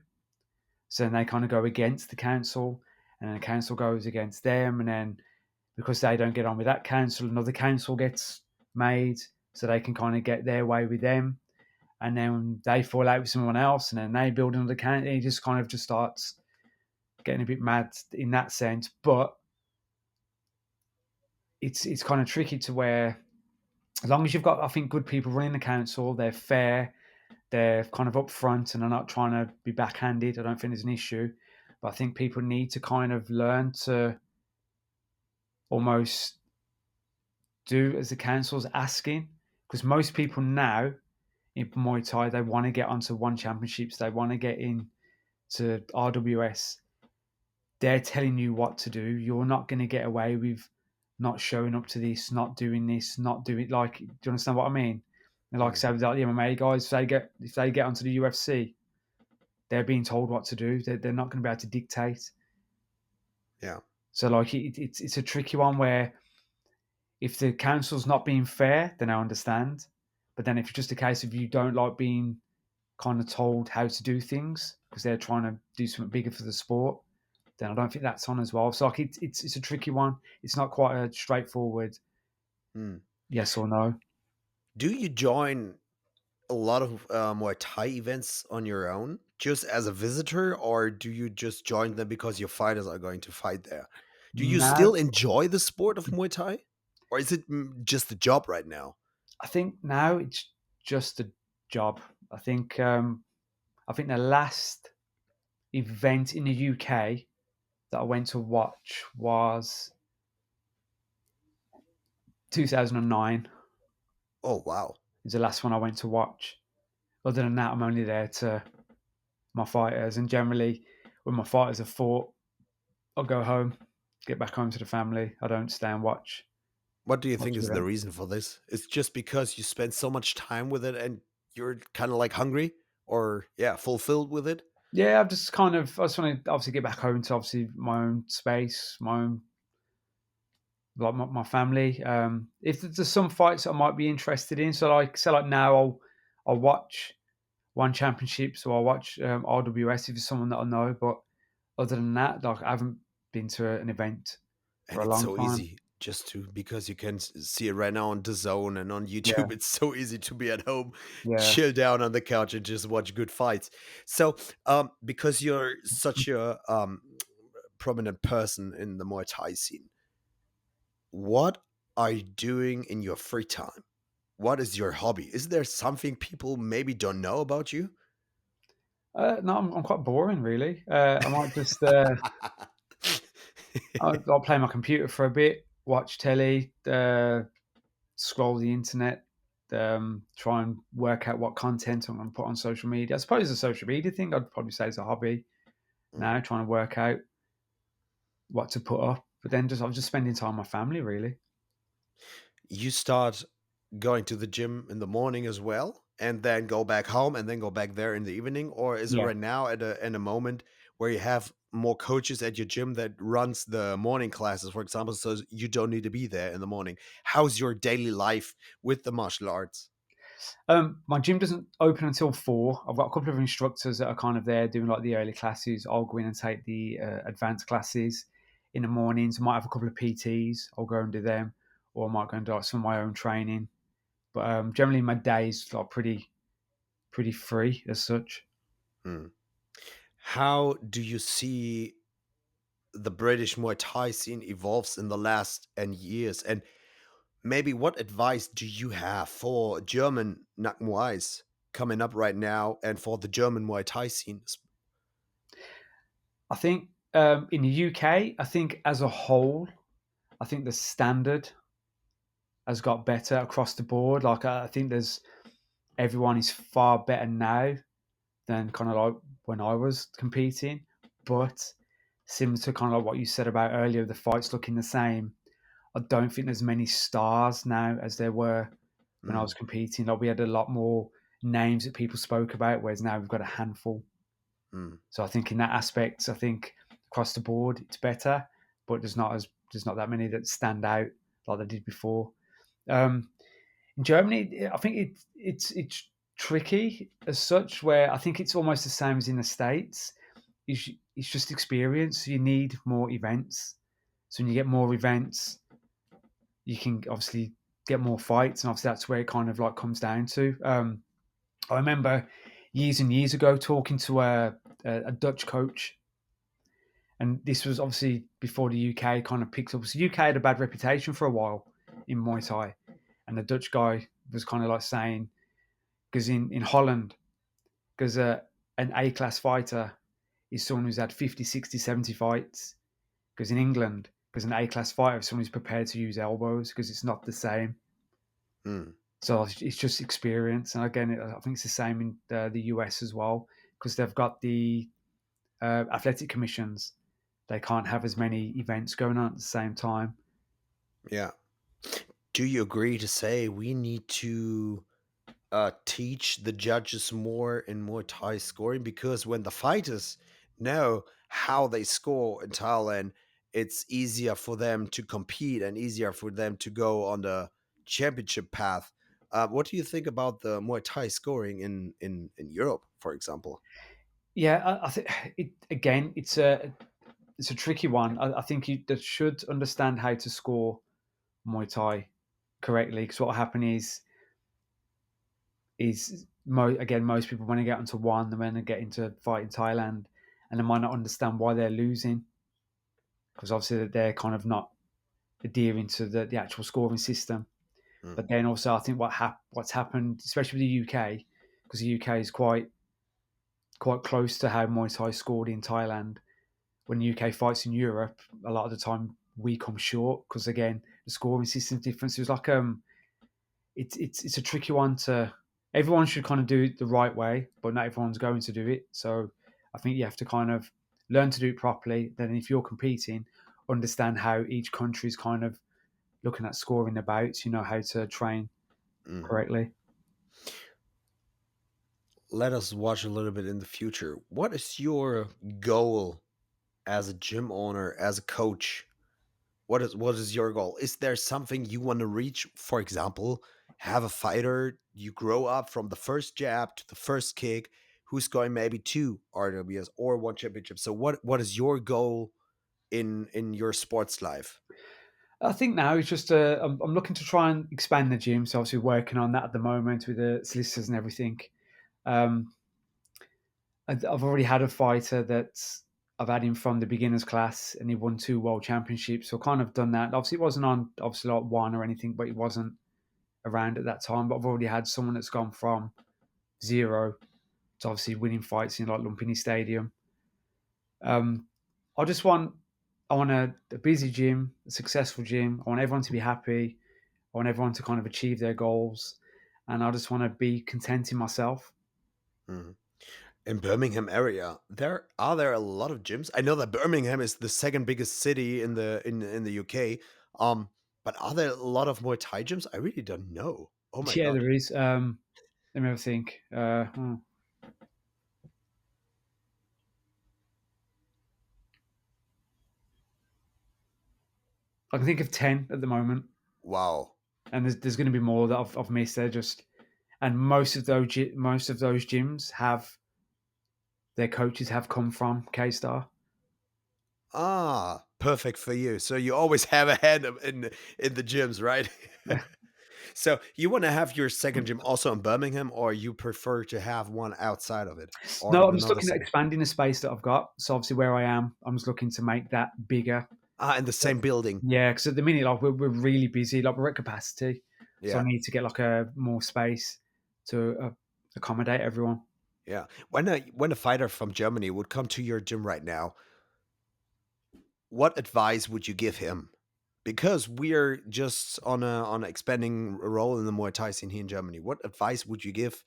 So then they kind of go against the council, and then the council goes against them, and then because they don't get on with that council, another council gets made so they can kind of get their way with them, and then they fall out with someone else, and then they build another council. It just kind of just starts getting a bit mad in that sense. But it's kind of tricky to where as long as you've got, I think, good people running the council, they're fair, they're kind of upfront, and they're not trying to be backhanded. I don't think there's an issue, but I think people need to kind of learn to almost do as the council's asking, because most people now in Muay Thai they want to get onto one championships, they want to get in to RWS. They're telling you what to do. You're not going to get away with not showing up to this, not doing like. Do you understand what I mean? And like I Mm, said, with the MMA guys, if they get onto the UFC, they're being told what to do. They're not going to be able to dictate. yeah. So like it's a tricky one where if the council's not being fair, then I understand. But then if it's just a case of you don't like being kind of told how to do things because they're trying to do something bigger for the sport, then I don't think that's on as well. So like it's a tricky one. It's not quite a straightforward Mm. yes or no. Do you join a lot of Muay Thai events on your own, just as a visitor, or do you just join them because your fighters are going to fight there? Do you Now still enjoy the sport of Muay Thai, or is it just a job right now? I think now it's just a job. I think I think the last event in the UK that I went to watch was 2009. Oh wow! Is the last one I went to watch. Other than that, I'm only there to my fighters, and generally, when my fighters have fought, I'll go home, get back home to the family. I don't stay and What do you think watch is with the them. reason for this? It's just because you spend so much time with it and you're kind of like hungry, or yeah, fulfilled with it. Yeah, I've just kind of I just want to obviously get back home to obviously my own space, my own like my family. If there's some fights that I might be interested in, so like now I'll watch one championship, so I'll watch RWS if it's someone that I know. But other than that, like I haven't been to an event for And a it's long so time. easy. just to because you can see it right now on the zone and on Yeah, YouTube. It's so easy to be at home, yeah. chill down on the couch and just watch good fights. So, because you're such a prominent person in the Muay Thai scene, what are you doing in your free time? What is your hobby? Is there something people maybe don't know about you? No, I'm quite boring, really. I might just I'll play my computer for a bit, watch telly, scroll the internet, try and work out what content I'm going to put on social media. I suppose the social media thing I'd probably say is a hobby Mm. now, trying to work out what to put up. But then I'm just spending time with my family, really. You start going to the gym in the morning as well, and then go back home, and then go back there in the evening, or is it Yeah. right now at a moment where you have more coaches at your gym that runs the morning classes, for example, so you don't need to be there in the morning? How's your daily life with the martial arts? My gym doesn't open until 4. I've got a couple of instructors that are kind of there doing like the early classes. I'll go in and take the advanced classes in the mornings. I might have a couple of PTs. I'll go and do them, or I might go and do like, some of my own training. But generally, my days like pretty free as such. Hmm. How do you see the British Muay Thai scene evolves in the last and years? And maybe what advice do you have for German Nak Muais coming up right now and for the German Muay Thai scene? I think in the UK, I think as a whole, I think the standard has got better across the board. Like I think there's everyone is far better now than kind of like when I was competing. But similar to kind of like what you said about earlier, the fights looking the same. I don't think there's many stars now as there were when I Mm, was competing. Like we had a lot more names that people spoke about, whereas now we've got a handful. mm. So I think in that aspect, I think across the board it's better, but there's not that many that stand out like they did before. Um, in Germany, I think it's tricky as such, where I think it's almost the same as in the States. It's just experience. You need more events. So when you get more events, you can obviously get more fights, and obviously that's where it kind of like comes down to. I remember years and years ago talking to a Dutch coach, and this was obviously before the UK kind of picked up. So UK had a bad reputation for a while in Muay Thai, and the Dutch guy was kind of like saying, because in Holland, because an A class fighter is someone who's had 50, 60, 70 fights. Because in England, because an A class fighter is someone who's prepared to use elbows because it's not the same. Mm. So it's just experience. And again, I think it's the same in the US as well because they've got the athletic commissions. They can't have as many events going on at the same time. Yeah. Do you agree to say we need to teach the judges more in Muay Thai scoring? Because when the fighters know how they score in Thailand, it's easier for them to compete and easier for them to go on the championship path. What do you think about the Muay Thai scoring in Europe, for example? Yeah, I think again, it's a tricky one. I think you that should understand how to score Muay Thai correctly because what will happen again most people when they get into one, they when they get into fight in Thailand, and they might not understand why they're losing because obviously they're kind of not adhering to the actual scoring system. Mm, But then also I think what's happened, especially with the UK, because the UK is quite close to how Muay Thai scored in Thailand. When the UK fights in Europe, a lot of the time we come short because again the scoring system difference. It's like it's a tricky one to. Everyone should kind of do it the right way, but not everyone's going to do it. So I think you have to kind of learn to do it properly. Then if you're competing, understand how each country is kind of looking at scoring the bouts. You know how to train mm. correctly. Let us watch a little bit in the future. What is your goal as a gym owner, as a coach? What is your goal? Is there something you want to reach? For example, have a fighter you grow up from the first jab to the first kick, who's going maybe two RWS or one championship. So what is your goal in your sports life? I think now it's just I'm looking to try and expand the gym. So obviously working on that at the moment with the solicitors and everything. Um, I've already had a fighter that I've had him from the beginners class, and he won 2 world championships. So kind of done that. Obviously, it wasn't on obviously like one or anything, but he wasn't around at that time. But I've already had someone that's gone from zero to obviously winning fights in like Lumpini Stadium. Um, I just want I want a busy gym, a successful gym. I want everyone to be happy. I want everyone to kind of achieve their goals, and I just want to be content in myself. Mhm. In Birmingham area, there a lot of gyms? I know that Birmingham is the second biggest city in the UK. Um, but are there a lot of Muay Thai gyms? I really don't know. Oh my Yeah, god. there is. Let me have a think. I can think of 10 at the moment, Wow. and there's going to be more that I've missed. They're just and most of those gyms have their coaches have come from K Star. Ah, perfect for you. So you always have a hand in the gyms, right? So you want to have your second gym also in Birmingham, or you prefer to have one outside of it, or No, I'm just another looking at city? expanding the space that I've got. So obviously, where I am, I'm just looking to make that bigger. Ah, in the But same building. yeah, because at the minute, like we're really busy, like we're at capacity, so I Yeah, need to get like a more space to accommodate everyone. yeah. When a fighter from Germany would come to your gym right now, what advice would you give him? Because we're just on an expanding role in the Muay Thai scene here in Germany. What advice would you give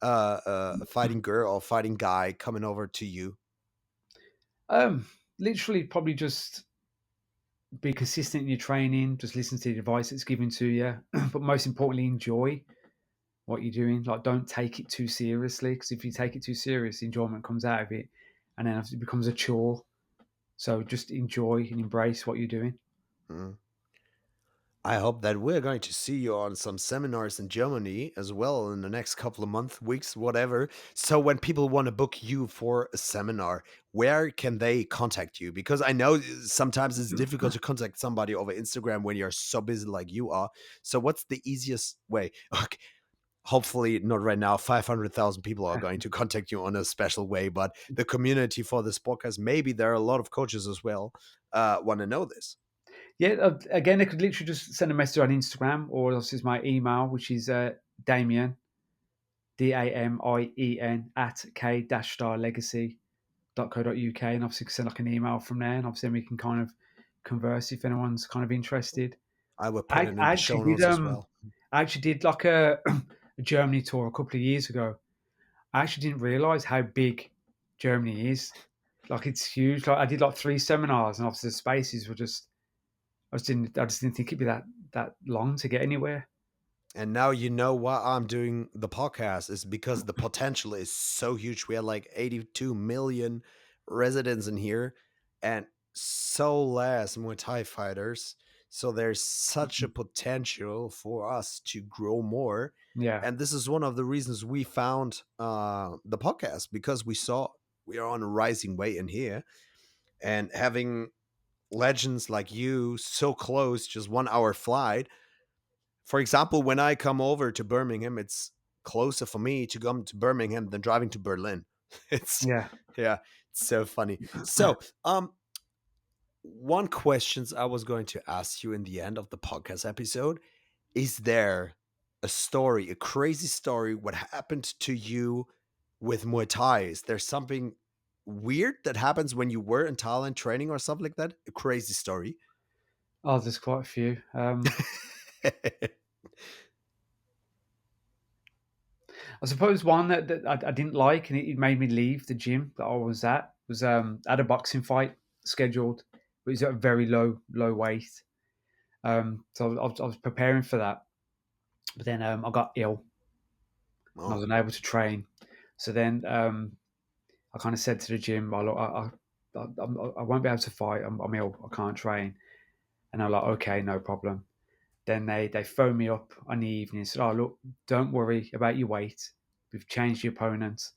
a fighting girl or fighting guy coming over to you? Um, Literally, probably just be consistent in your training. Just listen to the advice that's given to you, but most importantly, enjoy what you're doing. Like, don't take it too seriously, because if you take it too serious, enjoyment comes out of it, and then it becomes a chore. So just enjoy and embrace what you're doing. Mm. I hope that we're going to see you on some seminars in Germany as well in the next couple of months, weeks, whatever. So when people want to book you for a seminar, where can they contact you? Because I know sometimes it's difficult to contact somebody over Instagram when you're so busy like you are. So what's the easiest way? Okay, hopefully not right now. 500,000 people are going to contact you on a special way, but the community for this podcast, maybe there are a lot of coaches as well, want to know this. Yeah, again, they could literally just send a message on Instagram, or else is my email, which is Damien, Damien at k-starlegacy.co.uk. And obviously, send like an email from there. And obviously, we can kind of converse if anyone's kind of interested. I will put I, it in I the actually show did, notes as well. I actually did like a, a Germany tour a couple of years ago. I actually didn't realize how big Germany is. Like, it's huge. Like, I did like 3 seminars, and obviously, the spaces were just, I just didn't think it'd be that long to get anywhere. And now you know why I'm doing the podcast is because the potential is so huge. We have like 82 million residents in here and so less Muay Thai fighters. So there's such a potential for us to grow more. Yeah, And this is one of the reasons we found the podcast because we saw we are on a rising way in here and having legends like you so close, just 1 hour flight. For example, when I come over to Birmingham, it's closer for me to come to Birmingham than driving to Berlin. It's yeah. yeah, it's so funny. So, one questions I was going to ask you in the end of the podcast episode, is there a story, a crazy story what happened to you with Muay Thai? Is there something weird that happens when you were in Thailand training or something like that? A crazy story? Oh, there's quite a few. I suppose one that I didn't like, and it made me leave the gym that I was at, was I had a boxing fight scheduled. It was at a very low weight. So I was preparing for that, but then I got ill and I was Oh, unable to train. So then I kind of said to the gym, "Oh, look, I won't be able to fight. I'm ill. I can't train." And they're like, "Okay, no problem." Then they phoned me up on the evening and said, "Oh, look, don't worry about your weight. We've changed the opponent.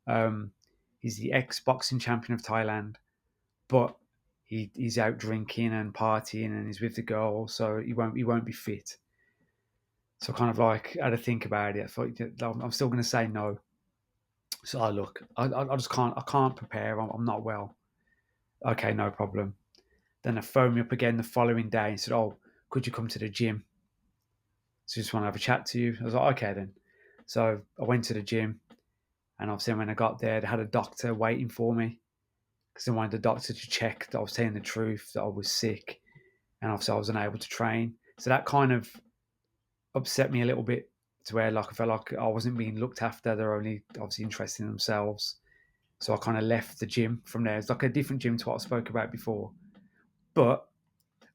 Um, he's the ex boxing champion of Thailand, but he's out drinking and partying and he's with the girl, so he won't be fit. So kind of like I had to think about it. I thought I'm still going to say no. So I look, I just can't prepare. I'm not well. Okay, no problem. Then they phoned me up again the following day and said, "Oh, could you come to the gym? So just want to have a chat to you." I was like, "Okay then." So I went to the gym, and obviously when I got there, they had a doctor waiting for me because they wanted the doctor to check that I was telling the truth, that I was sick, and obviously I was unable to train. So that kind of upset me a little bit to where like I felt like I wasn't being looked after. They're only obviously interested in themselves. So I kind of left the gym from there. It's like a different gym to what I spoke about before. But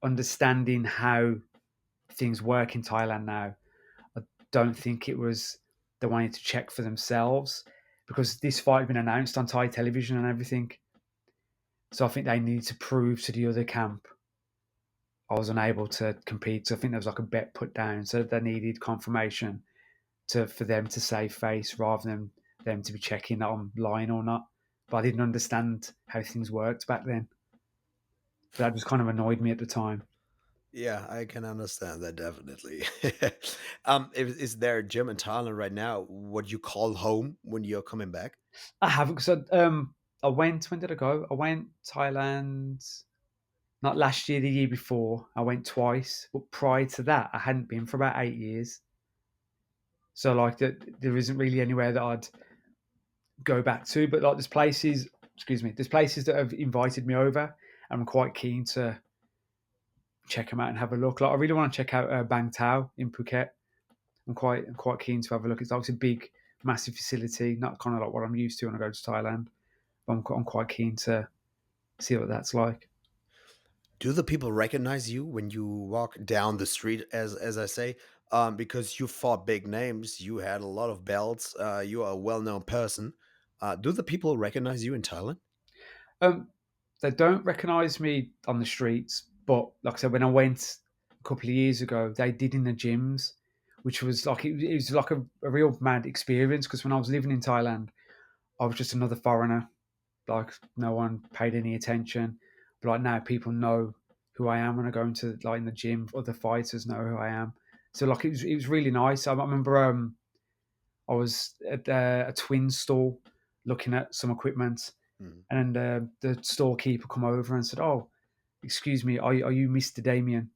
understanding how things work in Thailand now, I don't think it was they wanted to check for themselves because this fight had been announced on Thai television and everything. So I think they needed to prove to the other camp I was unable to compete. So I think there was like a bet put down. So they needed confirmation for them to save face rather than them to be checking that I'm lying or not. But I didn't understand how things worked back then. So that just kind of annoyed me at the time. Yeah, I can understand that definitely. Is there a gym in Thailand right now what you call home when you're coming back? I haven't because I went. When did I go? I went Thailand. Not last year, the year before. I went twice, but prior to that, I hadn't been for about 8 years. So like that, there isn't really anywhere that I'd go back to. But like there's places, excuse me, there's places that have invited me over, and I'm quite keen to check them out and have a look. Like I really want to check out Bang Tao in Phuket. I'm quite keen to have a look. It's obviously a big, massive facility, not kind of like what I'm used to when I go to Thailand. But I'm quite keen to see what that's like. Do the people recognize you when you walk down the street, as I say? Because you fought big names, you had a lot of belts, you are a well-known person. Do the people recognize you in Thailand? Um, they don't recognise me on the streets, but like I said, when I went a couple of years ago, they did in the gyms, which was like it was like a real mad experience. Because when I was living in Thailand, I was just another foreigner. Like no one paid any attention. But like now, people know who I am when I go into like in the gym. Other fighters know who I am. So like it was really nice. I remember I was at a twin store looking at some equipment, Mm, and the storekeeper come over and said, "Oh, excuse me, are you Mr. Damien?"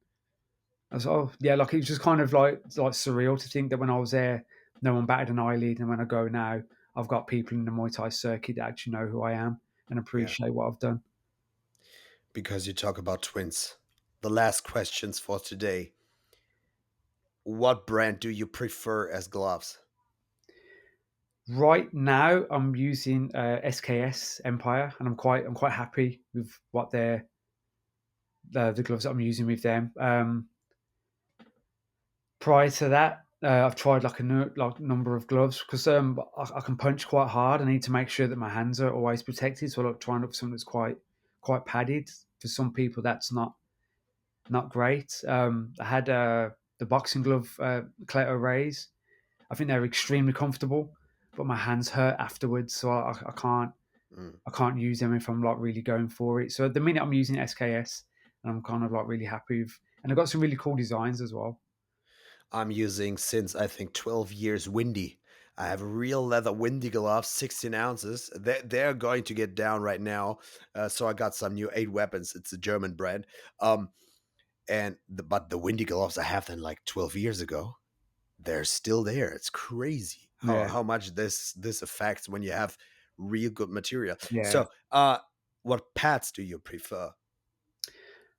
I was, "Oh, yeah." Like it was just kind of like surreal to think that when I was there, no one batted an eyelid, and when I go now, I've got people in the Muay Thai circuit that actually know who I am and yeah, appreciate what I've done. because you talk about twins. The last questions for today. What brand do you prefer as gloves? Right now, I'm using SKS Empire, and I'm quite happy with what they're the gloves that I'm using with them. Prior to that, I've tried like like number of gloves because I can punch quite hard. I need to make sure that my hands are always protected. So I like trying to look for something that's quite padded. For some people, that's not great. I had the boxing glove Cleto Rays. I think they're extremely comfortable, but my hands hurt afterwards, so I can't Mm. I can't use them if I'm like really going for it. So at the minute, I'm using SKS, and I'm kind of like really happy with, and I've got some really cool designs as well. I'm using since I think 12 years Windy. I have real leather Windy gloves, 16 ounces. They're going to get down right now. So I got some new 8 weapons. It's a German brand. Um, but the Windy gloves I have them like 12 years ago. They're still there. It's crazy Yeah, how much this affects when you have real good material. yeah. So what pads do you prefer?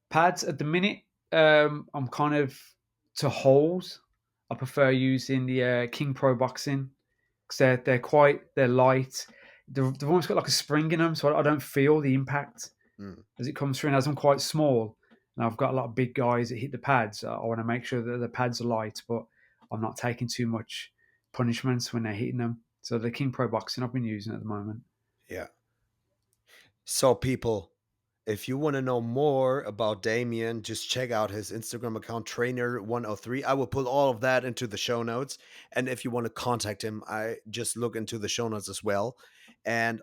Pads at the minute, I'm kind of to hold. I prefer using the King Pro Boxing because they're light. They've almost got like a spring in them, so I don't feel the impact Mm, as it comes through. And as I'm quite small, and I've got a lot of big guys that hit the pads, I want to make sure that the pads are light, but I'm not taking too much punishments when they're hitting them. So the King Pro Boxing I've been using at the moment. yeah. So people, if you want to know more about Damien, just check out his Instagram account, Trainer103. I will put all of that into the show notes. And if you want to contact him, I just look into the show notes as well. And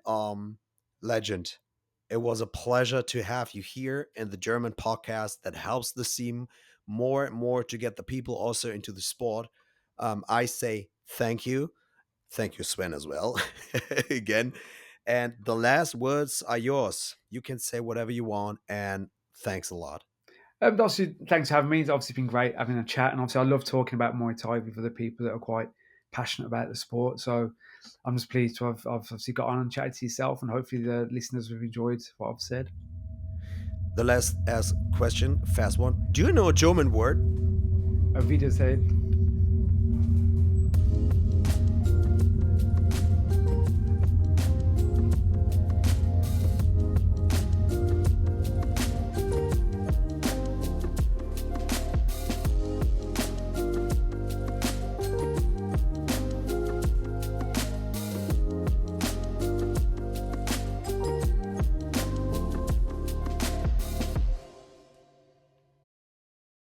legend. It was a pleasure to have you here in the German podcast that helps the scene more and more to get the people also into the sport. I say thank you. Thank you, Sven, as well, again. And the last words are yours. You can say whatever you want, and thanks a lot. Obviously, thanks for having me. It's obviously been great having a chat, and obviously, I love talking about Muay Thai with other people that are quite passionate about the sport. So, I'm just pleased to have I've obviously got on and chatted to yourself, and hopefully, the listeners have enjoyed what I've said. The last question, fast one. Do you know a German word? Auf Wiedersehen.